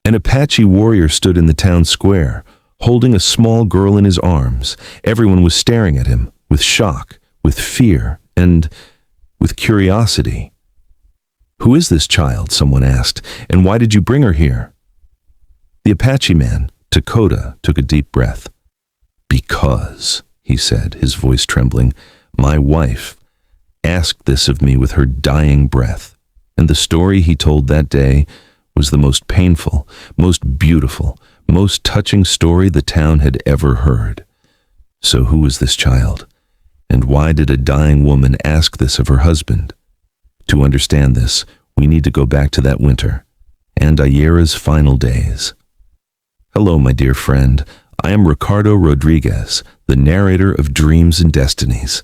An Apache warrior stood in the town square, holding a small girl in his arms. Everyone was staring at him, with shock, with fear, and with curiosity. "Who is this child?" someone asked, "and why did you bring her here?" The Apache man, Takoda, took a deep breath. "Because," he said, his voice trembling, "my wife asked this of me with her dying breath." And the story he told that day was the most painful, most beautiful, most touching story the town had ever heard. So who was this child? And why did a dying woman ask this of her husband? To understand this, we need to go back to that winter, and Ayeira's final days. Hello, my dear friend. I am Ricardo Rodriguez, the narrator of Dreams and Destinies.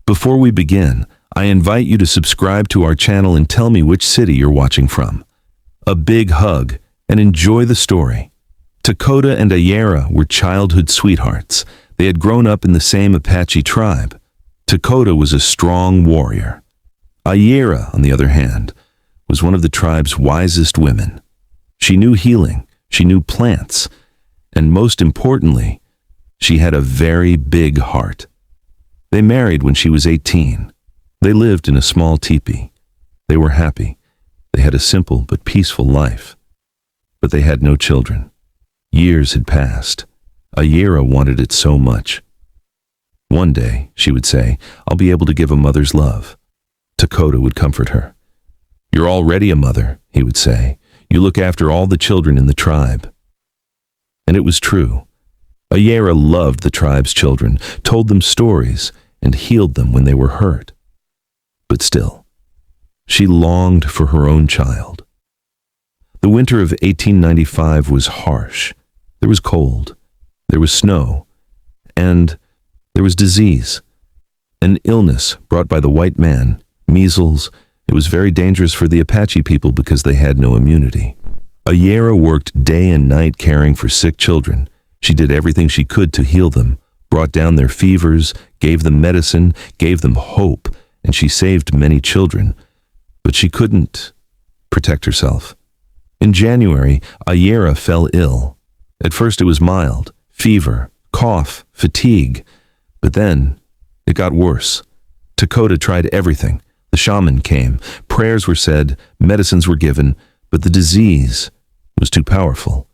Before we begin, I invite you to subscribe to our channel and tell me which city you're watching from. A big hug, and enjoy the story. Takoda and Ayeira were childhood sweethearts. They had grown up in the same Apache tribe. Takoda was a strong warrior. Ayeira, on the other hand, was one of the tribe's wisest women. She knew healing, she knew plants, and most importantly, she had a very big heart. They married when she was 18. They lived in a small teepee. They were happy. They had a simple but peaceful life. But they had no children. Years had passed. Ayeira wanted it so much. "One day," she would say, "I'll be able to give a mother's love." Takoda would comfort her. "You're already a mother," he would say. "You look after all the children in the tribe." And it was true. Ayeira loved the tribe's children, told them stories, and healed them when they were hurt. But still, she longed for her own child. The winter of 1895 was harsh. There was cold, there was snow, and there was disease. An illness brought by the white man, measles. It was very dangerous for the Apache people because they had no immunity. Ayeira worked day and night caring for sick children. She did everything she could to heal them, brought down their fevers, gave them medicine, gave them hope, and she saved many children. But she couldn't protect herself. In January, Ayeira fell ill. At first it was mild, fever, cough, fatigue. But then it got worse. Takoda tried everything. The shaman came, prayers were said, medicines were given, but the disease was too powerful.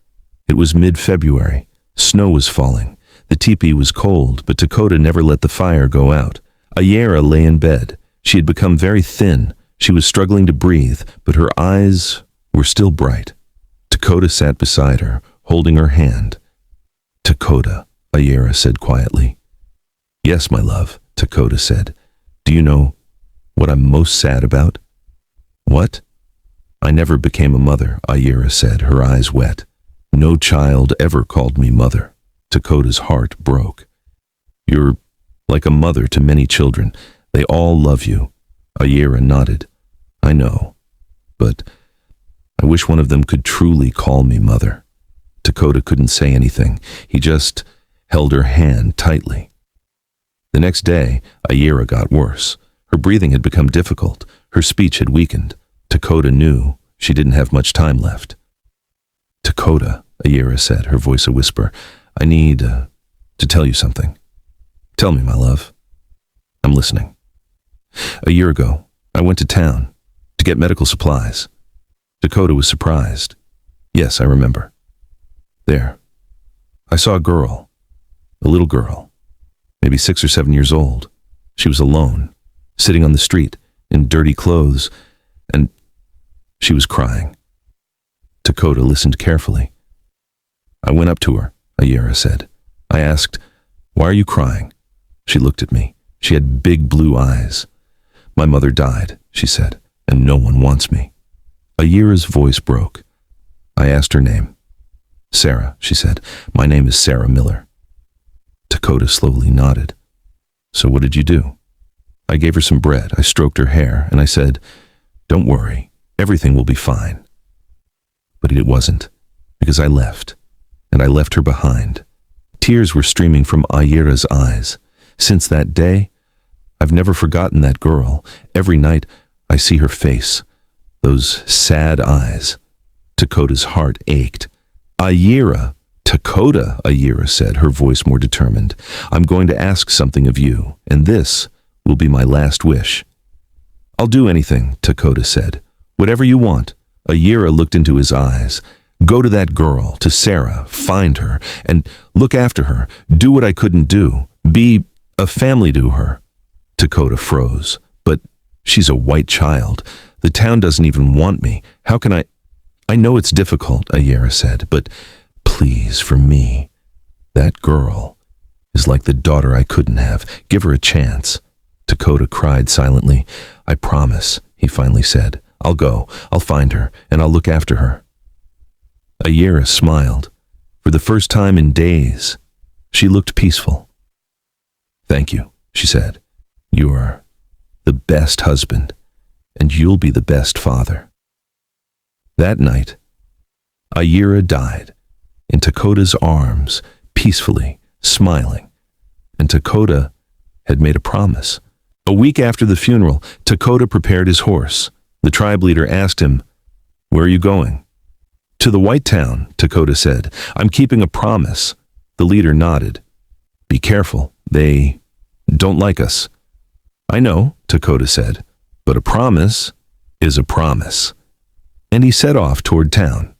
It was mid-February. Snow was falling. The teepee was cold, but Takoda never let the fire go out. Ayeira lay in bed. She had become very thin. She was struggling to breathe, but her eyes were still bright. Takoda sat beside her, holding her hand. "Takoda," Ayeira said quietly. "Yes, my love," Takoda said. "Do you know what I'm most sad about?" "What?" "I never became a mother," Ayeira said, her eyes wet. "No child ever called me mother." Takoda's heart broke. "You're like a mother to many children. They all love you." Ayeira nodded. "I know, but I wish one of them could truly call me mother." Takoda couldn't say anything. He just held her hand tightly. The next day, Ayeira got worse. Her breathing had become difficult. Her speech had weakened. Takoda knew she didn't have much time left. "Takoda," Ayeira said, her voice a whisper, "I need to tell you something." "Tell me, my love." "I'm listening." "A year ago, I went to town to get medical supplies." Takoda was surprised. "Yes, I remember." "There. I saw a girl, a little girl, maybe 6 or 7 years old. She was alone, sitting on the street in dirty clothes, and she was crying." Takoda listened carefully. "I went up to her," Ayeira said. "I asked, 'Why are you crying?' She looked at me. She had big blue eyes. 'My mother died,' she said, 'and no one wants me.'" Ayeira's voice broke. I asked her name. "Sarah," she said. "My name is Sarah Miller." Takoda slowly nodded. "So what did you do?" "I gave her some bread. I stroked her hair, and I said, 'Don't worry, everything will be fine.' But it wasn't, because I left, and I left her behind." Tears were streaming from Ayeira's eyes. Since that day, I've never forgotten that girl. Every night, I see her face, those sad eyes. Takoda's heart ached. Ayeira, Takoda, Ayeira said, her voice more determined. I'm going to ask something of you, and this will be my last wish. I'll do anything, Takoda said. Whatever you want. Ayeira looked into his eyes. Go to that girl, to Sarah, find her, and look after her. Do what I couldn't do. Be a family to her. Takoda froze. But she's a white child. The town doesn't even want me. How can I know it's difficult, Ayeira said, but please, for me, that girl is like the daughter I couldn't have. Give her a chance. Takoda cried silently. I promise, he finally said. I'll go. I'll find her, and I'll look after her. Ayeira smiled. For the first time in days, she looked peaceful. Thank you, she said. You're the best husband, and you'll be the best father. That night, Ayeira died in Takoda's arms, peacefully, smiling, and Takoda had made a promise. A week after the funeral, Takoda prepared his horse. The tribe leader asked him, Where are you going? To the White Town, Takoda said. I'm keeping a promise. The leader nodded. Be careful. They don't like us. I know, Takoda said, but a promise is a promise. And he set off toward town.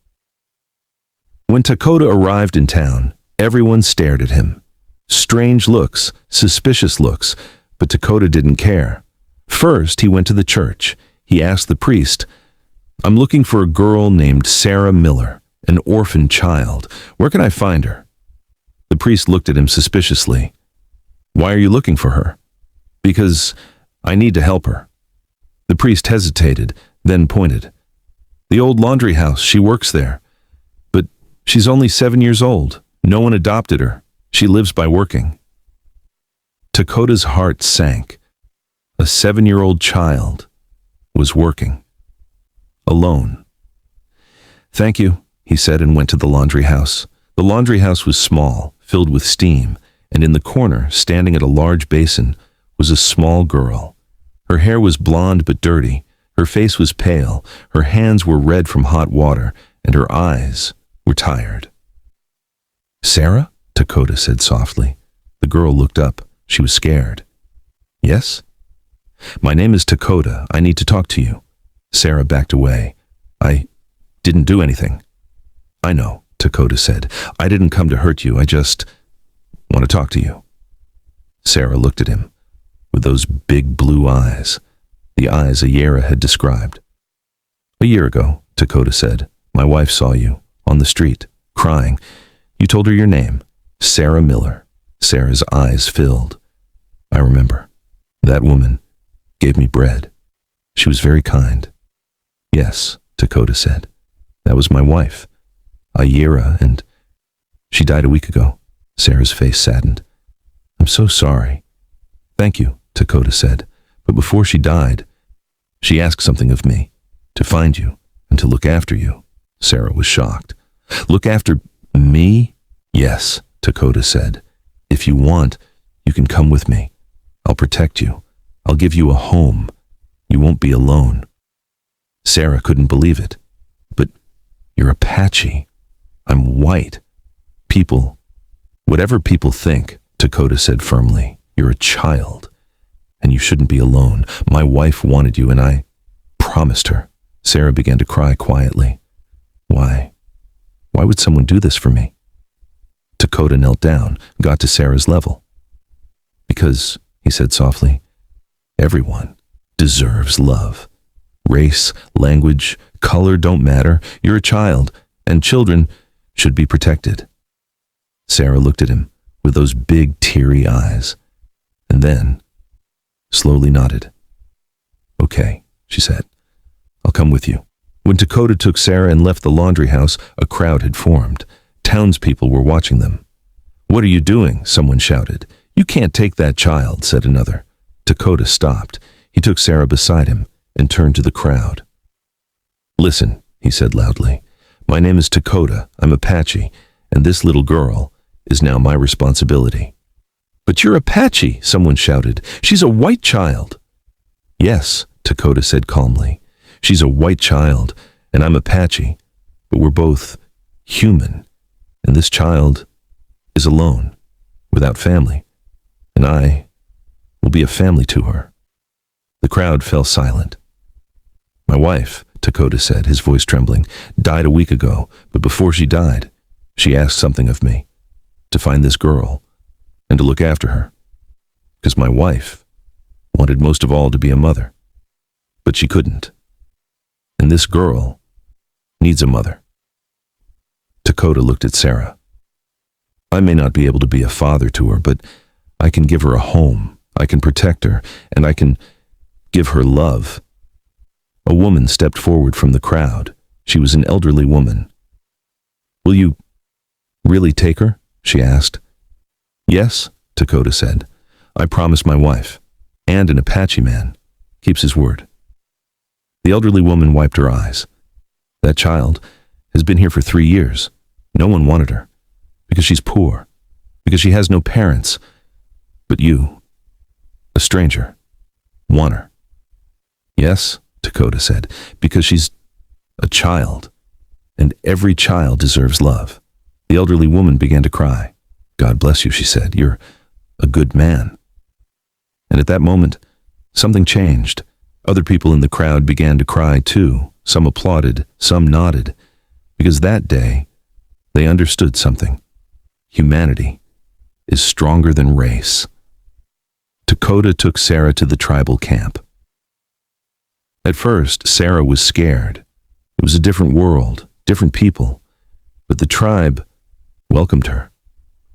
When Takoda arrived in town, everyone stared at him. Strange looks, suspicious looks, but Takoda didn't care. First, he went to the church. He asked the priest, I'm looking for a girl named Sarah Miller, an orphan child. Where can I find her? The priest looked at him suspiciously. Why are you looking for her? Because I need to help her. The priest hesitated, then pointed. The old laundry house, she works there. But she's only 7 years old. No one adopted her. She lives by working. Takoda's heart sank. A 7-year-old child was working. Alone. Thank you, he said, and went to the laundry house. The laundry house was small, filled with steam, and in the corner, standing at a large basin, was a small girl. Her hair was blonde but dirty. Her face was pale. Her hands were red from hot water, and her eyes were tired. Sarah? Takoda said softly. The girl looked up. She was scared. Yes? My name is Takoda. I need to talk to you. Sarah backed away. I didn't do anything. I know, Takoda said. I didn't come to hurt you. I just want to talk to you. Sarah looked at him with those big blue eyes, the eyes Ayeira had described. A year ago, Takoda said, my wife saw you on the street, crying. You told her your name, Sarah Miller. Sarah's eyes filled. I remember. That woman gave me bread. She was very kind. Yes, Takoda said. That was my wife, Ayeira, and she died a week ago. Sarah's face saddened. I'm so sorry. Thank you, Takoda said. But before she died, she asked something of me, to find you and to look after you. Sarah was shocked. Look after me? Yes, Takoda said. If you want, you can come with me. I'll protect you. I'll give you a home. You won't be alone. Sarah couldn't believe it. But you're Apache. I'm white. Whatever people think, Takoda said firmly, you're a child. And you shouldn't be alone. My wife wanted you and I promised her. Sarah began to cry quietly. Why? Why would someone do this for me? Takoda knelt down, got to Sarah's level. Because, he said softly, everyone deserves love. Race, language, color don't matter. You're a child, and children should be protected. Sarah looked at him with those big, teary eyes, and then slowly nodded. Okay, she said. I'll come with you. When Takoda took Sarah and left the laundry house, a crowd had formed. Townspeople were watching them. What are you doing? Someone shouted. You can't take that child, said another. Takoda stopped. He took Sarah beside him and turned to the crowd. Listen, he said loudly. My name is Takoda. I'm Apache, and this little girl is now my responsibility. But you're Apache, someone shouted. She's a white child. Yes, Takoda said calmly. She's a white child, and I'm Apache. but we're both human, and this child is alone, without family, and I will be a family to her." The crowd fell silent. "My wife," Takoda said, his voice trembling, "died a week ago, but before she died, she asked something of me, to find this girl, and to look after her, because my wife wanted most of all to be a mother, but she couldn't. And this girl needs a mother." Takoda looked at Sarah. "I may not be able to be a father to her, but I can give her a home, I can protect her, and I can give her love." A woman stepped forward from the crowd. She was an elderly woman. "Will you really take her?" she asked. "Yes," Takoda said. "I promise my wife, and an Apache man keeps his word." The elderly woman wiped her eyes. "That child has been here for 3 years. No one wanted her, because she's poor, because she has no parents. But you, a stranger, want her." "Yes," Takoda said, "because she's a child, and every child deserves love." The elderly woman began to cry. "God bless you," she said. "You're a good man." And at that moment, something changed. Other people in the crowd began to cry too. Some applauded, some nodded, because that day they understood something. Humanity is stronger than race. Takoda took Sarah to the tribal camp. At first, Sarah was scared. It was a different world, different people, but the tribe welcomed her.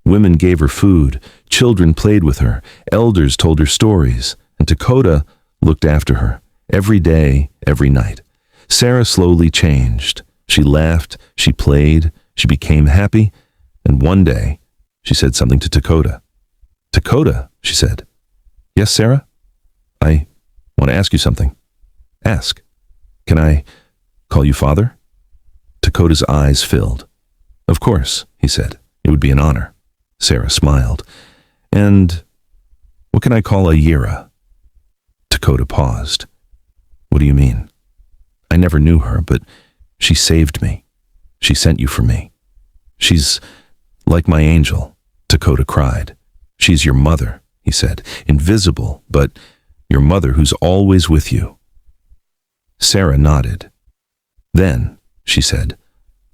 Women gave her food, children played with her, elders told her stories, and Takoda looked after her, every day, every night. Sarah slowly changed. She laughed, she played, she became happy, and one day, she said something to Takoda. "Takoda," she said. "Yes, Sarah? I want to ask you something." "Ask. Can I call you father?" Takoda's eyes filled. "Of course," he said. "It would be an honor." Sarah smiled. "And what can I call Ayeira?" Takoda paused. "What do you mean?" "I never knew her, but she saved me. She sent you for me. She's like my angel," Takoda cried. "She's your mother," he said. "Invisible, but your mother who's always with you." Sarah nodded. "Then," she said,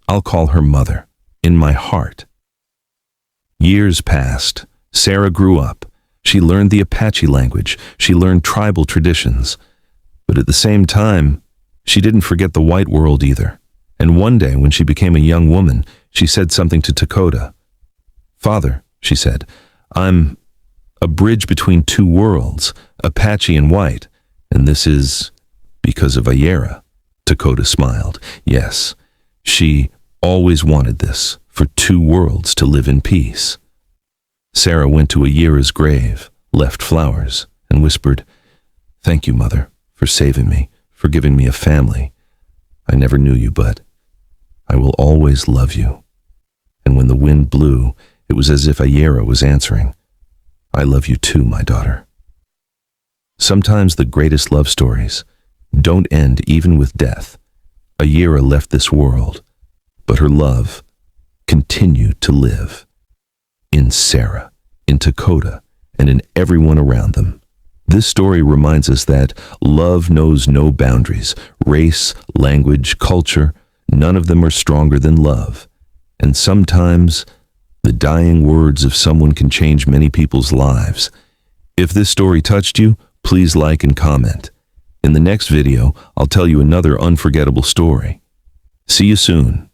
"I'll call her mother, in my heart." Years passed. Sarah grew up. She learned the Apache language. She learned tribal traditions. But at the same time, she didn't forget the white world either. And one day, when she became a young woman, she said something to Takoda. "Father," she said, "I'm a bridge between two worlds, Apache and white, and this is because of Ayeira." Takoda smiled. Yes, she always wanted this, for two worlds to live in peace. Sarah went to Ayeira's grave, left flowers, and whispered, "Thank you, Mother, for saving me, for giving me a family. I never knew you, but I will always love you." And when the wind blew, it was as if Ayeira was answering, "I love you too, my daughter." Sometimes the greatest love stories don't end even with death. Ayeira left this world, but her love continued to live in Sarah, in Takoda, and in everyone around them. This story reminds us that love knows no boundaries. Race, language, culture, none of them are stronger than love. And sometimes the dying words of someone can change many people's lives. If this story touched you, please like and comment. In the next video, I'll tell you another unforgettable story. See you soon.